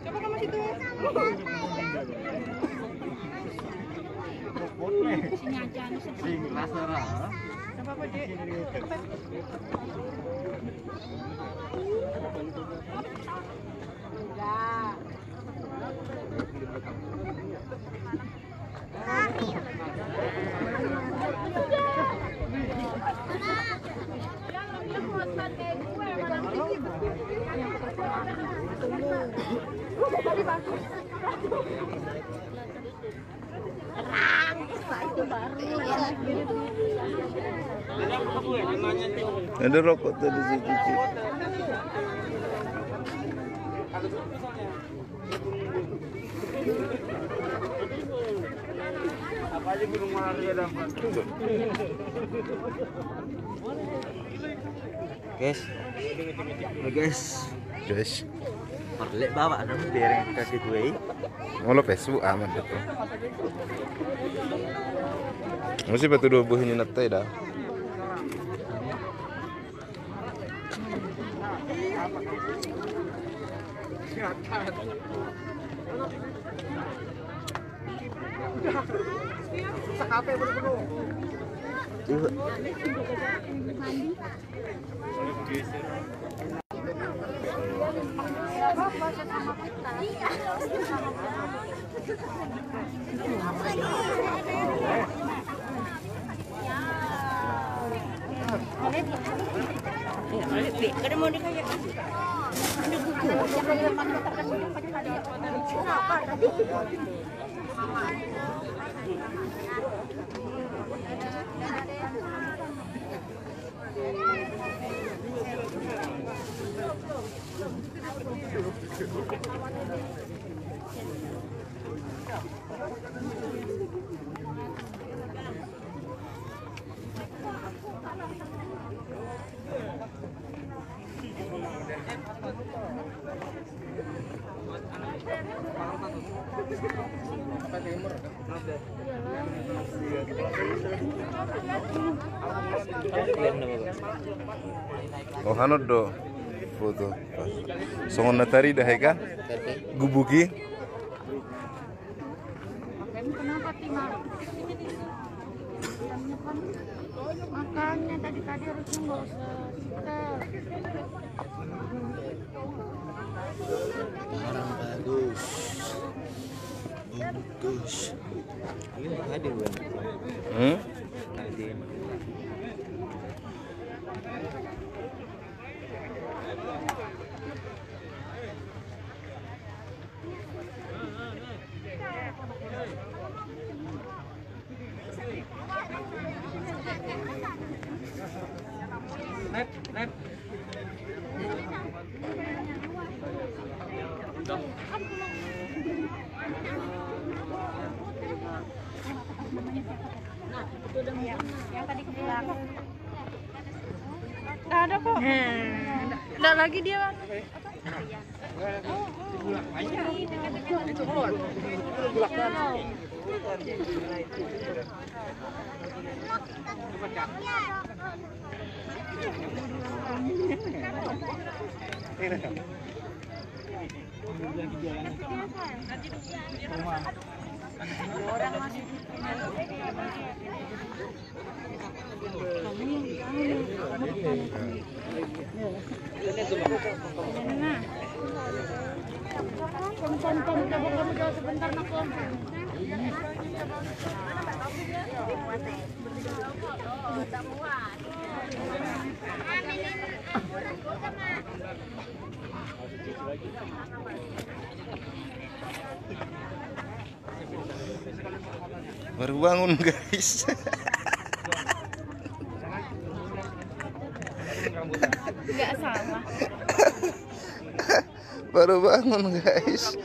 Coba kamu situ. Sing rasara. Apa apa, Dik? Ada rokok tadi situ. Apa aja gunung malaria dapat. Guys. Perlek bawa dong dereng kasih gue. Ngolo Facebook aman itu. Masih batu dua buah ini nete dah. Sakape bener-bener. Oh hanot do foto. Songon natari dah kan? Gubuki. Kenapa tinggal? Makanya tadi harusnya nggak usah Orang bagus. Ini hadir bukan? Hadir. Net. Itu udah yang tadi ke belakang. Nggak ada kok. Nggak lagi dia, Bang. Sebentar nak Baru bangun guys. Nggak salah. Baru bangun guys.